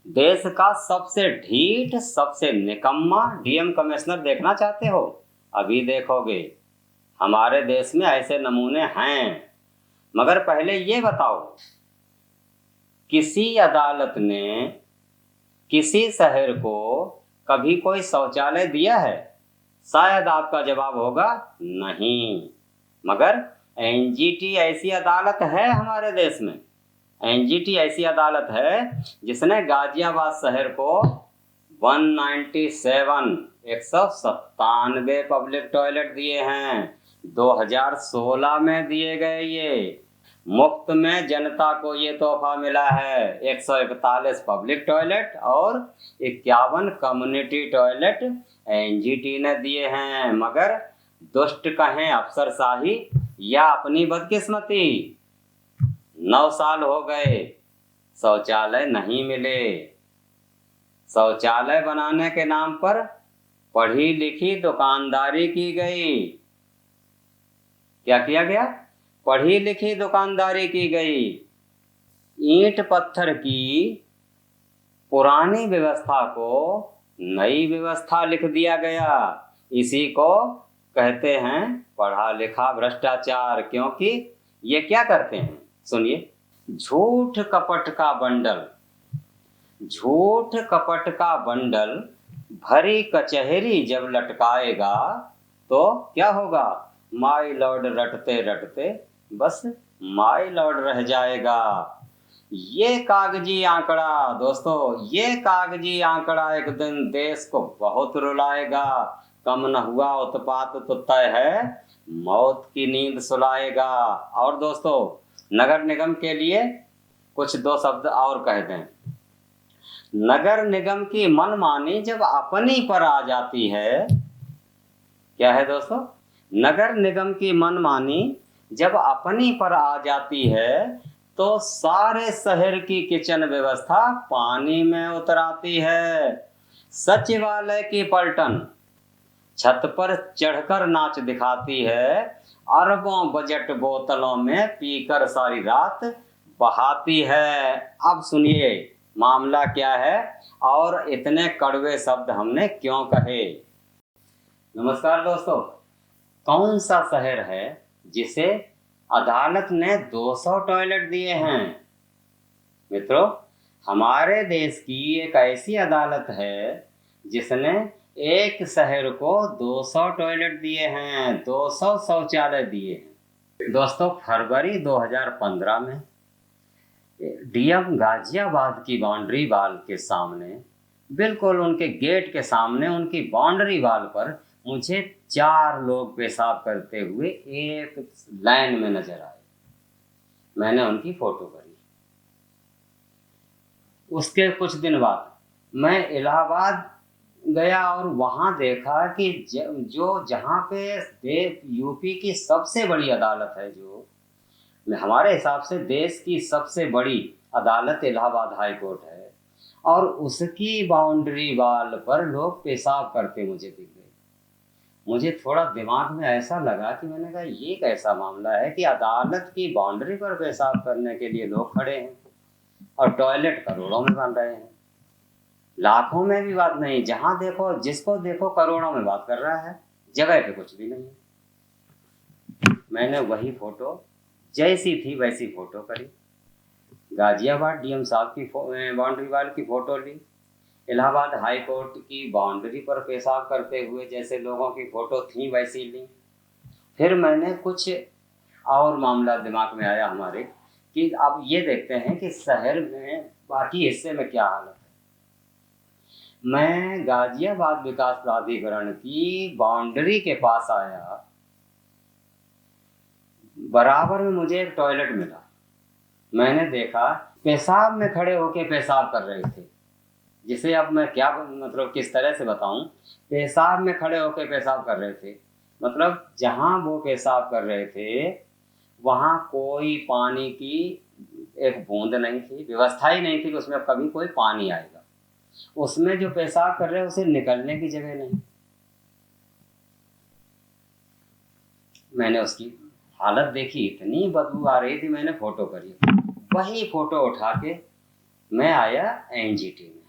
देश का सबसे ढीठ, सबसे निकम्मा डीएम कमिश्नर देखना चाहते हो? अभी देखोगे। हमारे देश में ऐसे नमूने हैं। मगर पहले ये बताओ, किसी अदालत ने किसी शहर को कभी कोई शौचालय दिया है? शायद आपका जवाब होगा नहीं। मगर एनजीटी ऐसी अदालत है हमारे देश में। एनजीटी ऐसी अदालत है जिसने गाजियाबाद शहर को 197 पब्लिक टॉयलेट दिए हैं। 2016 में दिए गए। ये मुफ्त में जनता को ये तोहफा मिला है। 141 पब्लिक टॉयलेट और 51 कम्युनिटी टॉयलेट एनजीटी ने दिए हैं। मगर दुष्ट कहें अफसरशाही या अपनी बदकिस्मती, 9 साल हो गए, शौचालय नहीं मिले। शौचालय बनाने के नाम पर पढ़ी लिखी दुकानदारी की गई। क्या किया गया? पढ़ी लिखी दुकानदारी की गई। ईंट पत्थर की पुरानी व्यवस्था को नई व्यवस्था लिख दिया गया। इसी को कहते हैं पढ़ा लिखा भ्रष्टाचार। क्योंकि ये क्या करते हैं, सुनिए। झूठ कपट का बंडल, झूठ कपट का बंडल भरी कचहरी जब लटकाएगा तो क्या होगा? माय लॉर्ड रटते रटते बस माय लॉर्ड रह जाएगा। ये कागजी आंकड़ा दोस्तों, ये कागजी आंकड़ा एक दिन देश को बहुत रुलाएगा। कम न हुआ उत्पात तो तय है मौत की नींद सुलाएगा। और दोस्तों, नगर निगम के लिए कुछ 2 शब्द और कह दें। नगर निगम की मनमानी जब अपनी पर आ जाती है, क्या है दोस्तों? नगर निगम की मनमानी जब अपनी पर आ जाती है तो सारे शहर की किचन व्यवस्था पानी में उतर आती है। सचिवालय की पलटन छत पर चढ़कर नाच दिखाती है। अरबों बजट बोतलों में पीकर सारी रात बहाती है। अब सुनिए मामला क्या है और इतने कड़वे शब्द हमने क्यों कहे। नमस्कार दोस्तों, कौन सा शहर है जिसे अदालत ने 200 टॉयलेट दिए हैं? मित्रों, हमारे देश की एक ऐसी अदालत है जिसने एक शहर को 200 टॉयलेट दिए हैं, 200 शौचालय दिए हैं। दोस्तों, फरवरी 2015 में डीएम गाजियाबाद की बाउंड्री वाल के सामने, बिल्कुल उनके गेट के सामने, उनकी बाउंड्री वाल पर मुझे 4 लोग पेशाब करते हुए एक लाइन में नजर आए। मैंने उनकी फोटो करी। उसके कुछ दिन बाद मैं इलाहाबाद गया और वहाँ देखा कि जहाँ पे यूपी की सबसे बड़ी अदालत है, जो हमारे हिसाब से देश की सबसे बड़ी अदालत इलाहाबाद हाई कोर्ट है, और उसकी बाउंड्री वाल पर लोग पेशाब करते मुझे दिख गए। मुझे थोड़ा दिमाग में ऐसा लगा कि मैंने कहा ये कैसा मामला है कि अदालत की बाउंड्री पर पेशाब करने के लिए लोग खड़े हैं और टॉयलेट करोड़ों में बन रहे हैं। लाखों में भी बात नहीं, जहां देखो जिसको देखो करोड़ों में बात कर रहा है, जगह पे कुछ भी नहीं। मैंने वही फोटो जैसी थी वैसी फोटो करी, गाजियाबाद डीएम साहब की बाउंड्री वाल की फोटो ली, इलाहाबाद हाई कोर्ट की बाउंड्री पर पेशाब करते हुए जैसे लोगों की फोटो थी वैसी ली। फिर मैंने कुछ और मामला दिमाग में आया हमारे कि अब ये देखते हैं कि शहर में बाकी हिस्से में क्या हालत है। मैं गाजियाबाद विकास प्राधिकरण की बाउंड्री के पास आया, बराबर में मुझे एक टॉयलेट मिला। मैंने देखा पेशाब में खड़े होके पेशाब कर रहे थे, जिसे अब मैं क्या मतलब किस तरह से बताऊं। पेशाब में खड़े होके पेशाब कर रहे थे, मतलब जहां वो पेशाब कर रहे थे वहां कोई पानी की एक बूंद नहीं थी, व्यवस्था ही नहीं थी कि उसमें कभी कोई पानी आएगा। उसमें जो पेशाब कर रहे हैं उसे निकलने की जगह नहीं। मैंने उसकी हालत देखी, इतनी बदबू आ रही थी, मैंने फोटो करी। वही फोटो उठा के मैं आया एनजीटी में।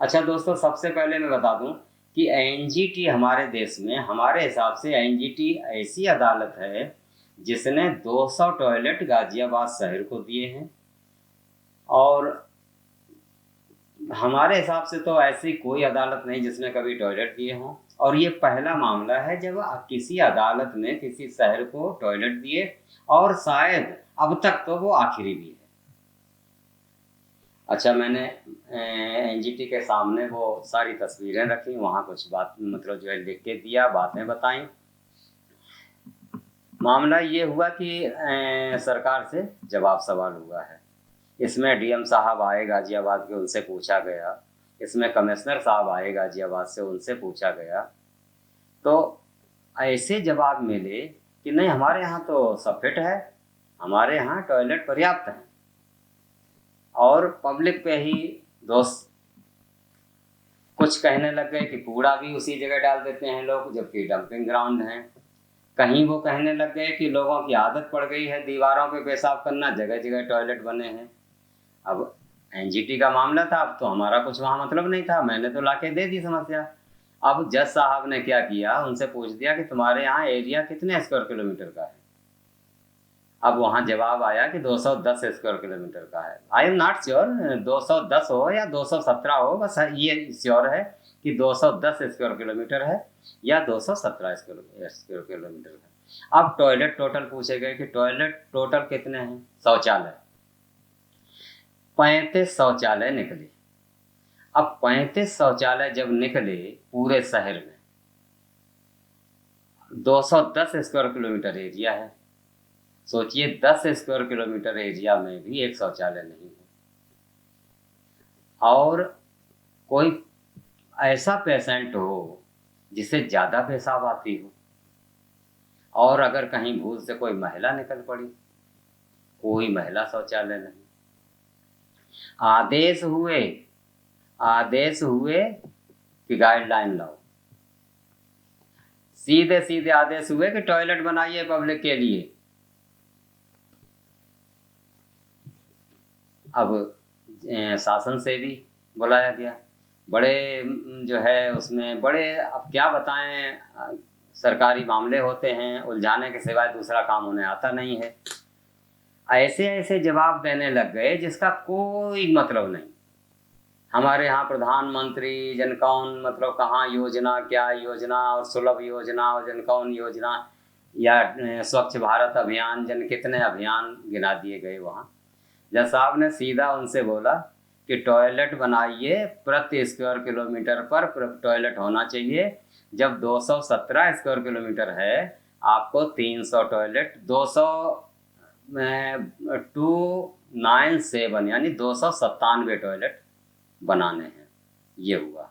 अच्छा दोस्तों, सबसे पहले मैं बता दूं कि एनजीटी हमारे देश में, हमारे हिसाब से एनजीटी ऐसी अदालत है जिसने 200 टॉयलेट गाजियाबाद शहर को दिए हैं। और हमारे हिसाब से तो ऐसी कोई अदालत नहीं जिसने कभी टॉयलेट दिए हों। और ये पहला मामला है जब किसी अदालत ने किसी शहर को टॉयलेट दिए, और शायद अब तक तो वो आखिरी भी है। अच्छा, मैंने एनजीटी के सामने वो सारी तस्वीरें रखी, वहाँ कुछ बात मतलब जो है लिख के दिया, बातें बताई। मामला ये हुआ कि सरकार से जवाब सवाल हुआ है। इसमें डीएम साहब आए गाजियाबाद के, उनसे पूछा गया। इसमें कमिश्नर साहब आए गाजियाबाद से, उनसे पूछा गया। तो ऐसे जवाब मिले कि नहीं, हमारे यहाँ तो सब फिट है, हमारे यहाँ टॉयलेट पर्याप्त है। और पब्लिक पे ही दोष कुछ कहने लग गए कि कूड़ा भी उसी जगह डाल देते हैं लोग, जबकि डंपिंग ग्राउंड है। कहीं वो कहने लग गए कि लोगों की आदत पड़ गई है दीवारों पे पेशाब करना, जगह जगह टॉयलेट बने हैं। अब एनजीटी का मामला था, अब तो हमारा कुछ वहाँ मतलब नहीं था, मैंने तो लाके दे दी समस्या। अब जज साहब ने क्या किया, उनसे पूछ दिया कि तुम्हारे यहाँ एरिया कितने स्क्वायर किलोमीटर का है। अब वहाँ जवाब आया कि 210 स्क्वायर किलोमीटर का है। आई एम नॉट श्योर 210 हो या 217 हो, बस ये श्योर है कि 210 स्क्वायर किलोमीटर है या 217 स्क्वायर किलोमीटर है। अब टॉयलेट टोटल पूछे गए कि टॉयलेट टोटल कितने हैं। शौचालय 35 शौचालय निकले। अब 35 शौचालय जब निकले पूरे शहर में, 210 स्क्वायर किलोमीटर एरिया है, सोचिए 10 स्क्वायर किलोमीटर एरिया में भी एक शौचालय नहीं है। और कोई ऐसा पेशेंट हो जिसे ज़्यादा पेशाब आती हो, और अगर कहीं भूल से कोई महिला निकल पड़ी, कोई महिला शौचालय नहीं। आदेश हुए कि गाइडलाइन लाओ, सीधे सीधे आदेश हुए कि टॉयलेट बनाइए पब्लिक के लिए। अब शासन से भी बुलाया गया, बड़े जो है उसमें बड़े, अब क्या बताएं, सरकारी मामले होते हैं, उलझाने के सिवाय दूसरा काम उन्हें आता नहीं है। ऐसे ऐसे जवाब देने लग गए जिसका कोई मतलब नहीं। हमारे यहाँ प्रधानमंत्री जन कौन मतलब कहाँ योजना, क्या योजना, और सुलभ योजना और जन कौन योजना, या स्वच्छ भारत अभियान, जन कितने अभियान गिना दिए गए। वहाँ जज साहब ने सीधा उनसे बोला कि टॉयलेट बनाइए, प्रति स्क्वायर किलोमीटर पर टॉयलेट होना चाहिए। जब 217 स्क्वायर किलोमीटर है, आपको 300 टॉयलेट, 297 यानी 297 टॉयलेट बनाने हैं। ये हुआ।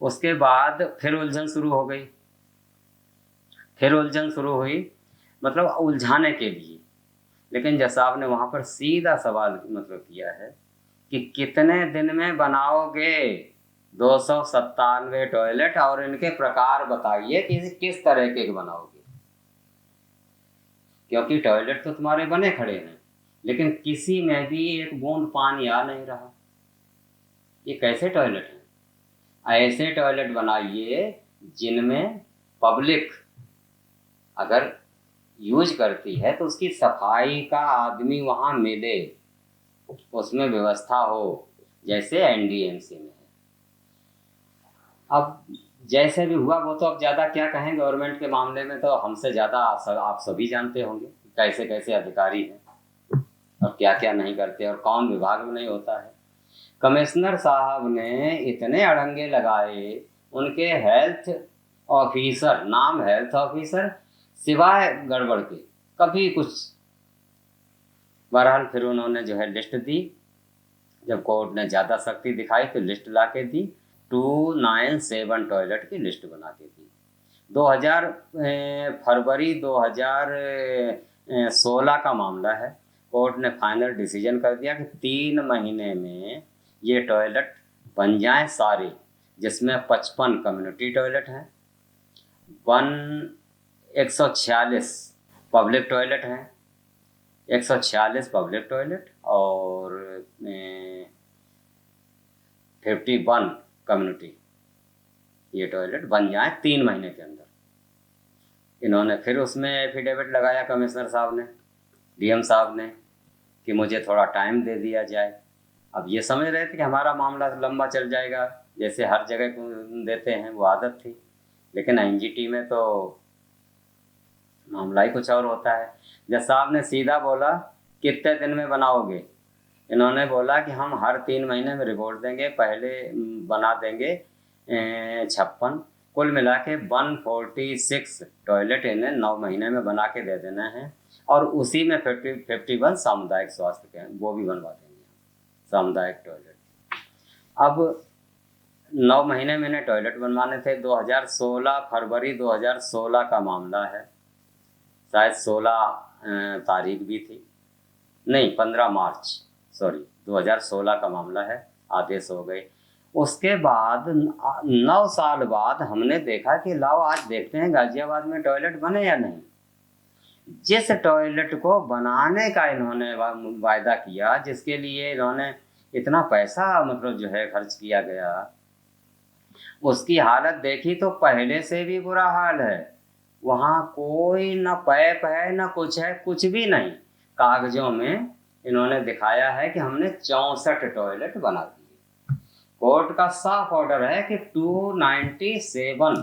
उसके बाद फिर उलझन शुरू हुई, मतलब उलझाने के लिए। लेकिन जज साहब ने वहाँ पर सीधा सवाल मतलब किया है कि कितने दिन में बनाओगे 297 टॉयलेट, और इनके प्रकार बताइए कि किस तरह के बनाओगे। क्योंकि टॉयलेट तो तुम्हारे बने खड़े हैं, लेकिन किसी में भी एक बूंद पानी आ नहीं रहा। ये कैसे टॉयलेट हैं? ऐसे टॉयलेट बनाइए जिनमें पब्लिक अगर यूज करती है तो उसकी सफाई का आदमी वहाँ मिले, उसमें व्यवस्था हो, जैसे एनडीएमसी में है। अब जैसे भी हुआ वो तो अब ज़्यादा क्या कहें, गवर्नमेंट के मामले में तो हमसे ज़्यादा आप सभी जानते होंगे कैसे कैसे अधिकारी हैं और क्या क्या नहीं करते और कौन विभाग में नहीं होता है। कमिश्नर साहब ने इतने अड़ंगे लगाए, उनके हेल्थ ऑफिसर, नाम हेल्थ ऑफिसर, सिवाय गड़बड़ के कभी कुछ। बहरहाल फिर उन्होंने जो है लिस्ट दी, जब कोर्ट ने ज़्यादा सख्ती दिखाई तो लिस्ट ला के दी, 297 टॉयलेट की लिस्ट बना के दी। 2000 फरवरी 2016 का मामला है। कोर्ट ने फाइनल डिसीजन कर दिया कि 3 महीने में ये टॉयलेट बन जाएं सारे, जिसमें 55 कम्युनिटी टॉयलेट हैं, 146 पब्लिक टॉयलेट हैं, 146 पब्लिक टॉयलेट, और 51 कम्युनिटी, ये टॉयलेट बन जाए 3 महीने के अंदर। इन्होंने फिर उसमें एफिडेविट लगाया कमिश्नर साहब ने, डीएम साहब ने, कि मुझे थोड़ा टाइम दे दिया जाए। अब ये समझ रहे थे कि हमारा मामला लंबा चल जाएगा, जैसे हर जगह को देते हैं, वो आदत थी। लेकिन एनजीटी में तो मामला ही कुछ और होता है। जज साहब ने सीधा बोला कितने दिन में बनाओगे? इन्होंने बोला कि हम हर 3 महीने में रिपोर्ट देंगे, पहले बना देंगे 56, कुल मिला के 146 टॉयलेट इन्हें 9 महीने में बना के दे देना है, और उसी में 51 सामुदायिक स्वास्थ्य के वो भी बनवा देंगे, सामुदायिक टॉयलेट। अब 9 महीने में इन्हें टॉयलेट बनवाने थे। 2016 फरवरी 2016 का मामला है, शायद 16 तारीख भी थी, नहीं 15 मार्च 2016 का मामला है, आदेश हो गए। उसके बाद 9 साल बाद हमने देखा कि लाओ आज देखते हैं गाजियाबाद में टॉयलेट बने या नहीं। जिस टॉयलेट को बनाने का इन्होंने वायदा किया, जिसके लिए इन्होंने इतना पैसा मतलब जो है खर्च किया गया, उसकी हालत देखी तो पहले से भी बुरा हाल है। वहाँ कोई न पैप है न कुछ है, कुछ भी नहीं। कागजों में इन्होंने दिखाया है कि हमने 64 टॉयलेट बना दिए। कोर्ट का साफ ऑर्डर है कि 297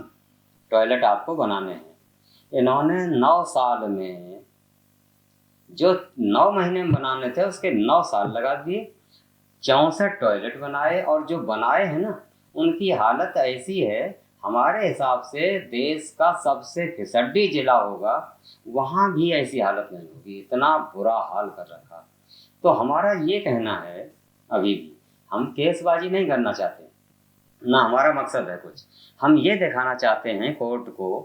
टॉयलेट आपको बनाने हैं। इन्होंने 9 साल में, जो 9 महीने में बनाने थे उसके 9 साल लगा दिए, 64 टॉयलेट बनाए। और जो बनाए हैं ना, उनकी हालत ऐसी है, हमारे हिसाब से देश का सबसे फिसड्डी जिला होगा, वहाँ भी ऐसी हालत नहीं होगी, इतना बुरा हाल कर रखा। तो हमारा ये कहना है, अभी भी हम केसबाजी नहीं करना चाहते, ना हमारा मकसद है कुछ। हम ये दिखाना चाहते हैं कोर्ट को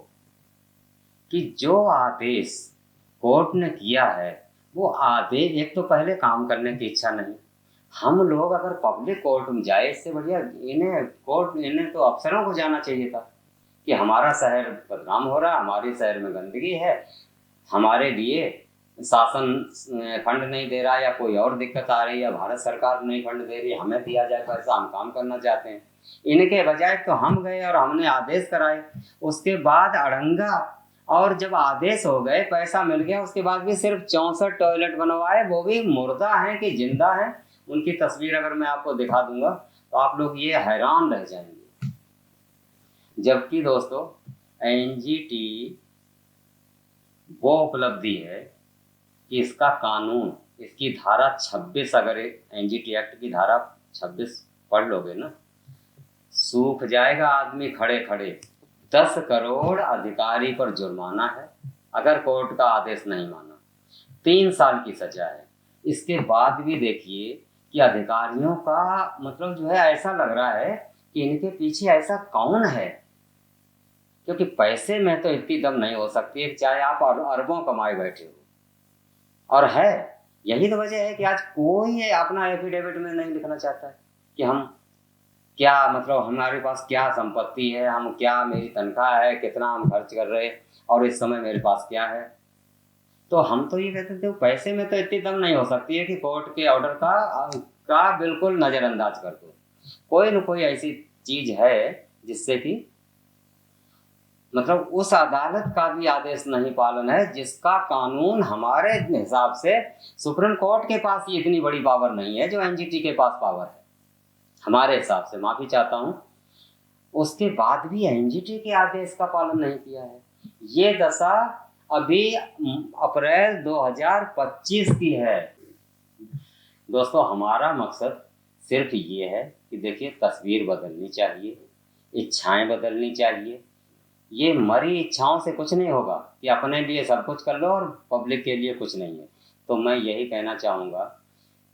कि जो आदेश कोर्ट ने किया है, वो आदेश, एक तो पहले काम करने की इच्छा नहीं। हम लोग अगर पब्लिक कोर्ट में जाए, इससे बढ़िया इन्हें तो अफसरों को जाना चाहिए था कि हमारा शहर बदनाम हो रहा है, हमारे शहर में गंदगी है, हमारे लिए शासन फंड नहीं दे रहा, या कोई और दिक्कत आ रही है, भारत सरकार नहीं फंड दे रही, हमें दिया जाए पैसा, हम काम करना चाहते हैं। इनके बजाय तो हम गए और हमने आदेश कराए, उसके बाद अड़ंगा, और जब आदेश हो गए, पैसा मिल गया, उसके बाद भी सिर्फ 64 टॉयलेट बनवाए, वो भी मुर्दा हैं कि जिंदा हैं। उनकी तस्वीर अगर मैं आपको दिखा दूंगा तो आप लोग ये हैरान रह जाएंगे। जबकि दोस्तों, एनजीटी वो उपलब्धि है कि इसका कानून, इसकी धारा 26, अगर एनजीटी एक्ट की धारा 26 पढ़ लोगे ना, सूख जाएगा आदमी खड़े खड़े। 10 करोड़ अधिकारी पर जुर्माना है अगर कोर्ट का आदेश नहीं माना, 3 साल की सजा है। इसके बाद भी देखिए कि अधिकारियों का मतलब जो है, ऐसा लग रहा है कि इनके पीछे ऐसा कौन है, क्योंकि पैसे में तो इतनी दम नहीं हो सकती है, चाहे आप अरबों कमाए बैठे हो। और है, यही तो वजह है कि आज कोई अपना एफिडेविट में नहीं लिखना चाहता है कि हम क्या, मतलब हमारे पास क्या संपत्ति है, हम क्या, मेरी तनख्वाह है, कितना हम खर्च कर रहे हैं, और इस समय मेरे पास क्या है। तो हम तो ये कहते थे पैसे में तो इतनी दम नहीं हो सकती है कि कोर्ट के ऑर्डर का बिल्कुल नज़रअंदाज कर दो। कोई न कोई ऐसी चीज है जिससे कि मतलब उस अदालत का भी आदेश नहीं पालन है, जिसका कानून हमारे हिसाब से सुप्रीम कोर्ट के पास ये इतनी बड़ी पावर नहीं है जो एनजीटी के पास पावर है, हमारे हिसाब से। माफी चाहता हूँ, उसके बाद भी एनजीटी के आदेश का पालन नहीं किया है। ये दशा अभी अप्रैल 2025 की है। दोस्तों, हमारा मकसद सिर्फ ये है कि देखिए, तस्वीर बदलनी चाहिए, इच्छाएं बदलनी चाहिए। ये मरी इच्छाओं से कुछ नहीं होगा कि अपने लिए सब कुछ कर लो और पब्लिक के लिए कुछ नहीं है। तो मैं यही कहना चाहूँगा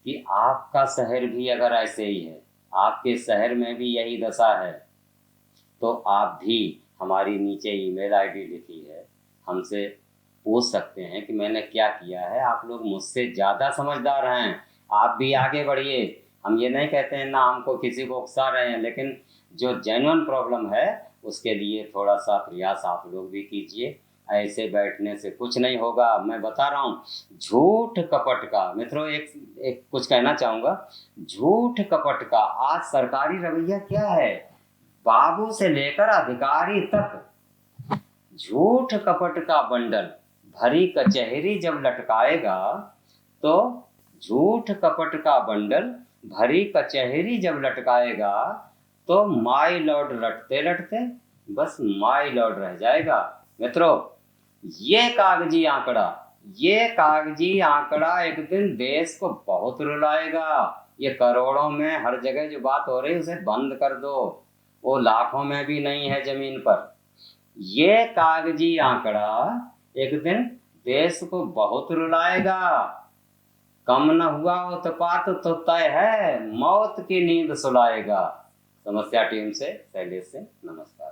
कि आपका शहर भी अगर ऐसे ही है, आपके शहर में भी यही दशा है, तो आप भी हमारी नीचे ईमेल आईडी लिखी है, हमसे पूछ सकते हैं कि मैंने क्या किया है। आप लोग मुझसे ज़्यादा समझदार हैं, आप भी आगे बढ़िए। हम ये नहीं कहते हैं ना हमको किसी को उकसा रहे हैं, लेकिन जो जेन्युइन प्रॉब्लम है उसके लिए थोड़ा सा प्रयास आप लोग भी कीजिए। ऐसे बैठने से कुछ नहीं होगा। मैं बता रहा हूँ, झूठ कपट का मित्रों, एक कुछ कहना चाहूंगा। झूठ कपट का आज सरकारी रवैया क्या है, बाबू से लेकर अधिकारी तक झूठ कपट का बंडल भरी कचहरी जब लटकाएगा, तो झूठ कपट का बंडल भरी कचहरी जब लटकाएगा, तो माई लॉर्ड रटते रटते बस माई लॉर्ड रह जाएगा। मित्रों, ये कागजी आंकड़ा एक दिन देश को बहुत रुलाएगा। ये करोड़ों में हर जगह जो बात हो रही है उसे बंद कर दो, वो लाखों में भी नहीं है जमीन पर। ये कागजी आंकड़ा एक दिन देश को बहुत रुलाएगा। कम न हुआ उत्पात तो तय है, मौत की नींद सुलाएगा। समस्या टीम से शैलेश से नमस्कार।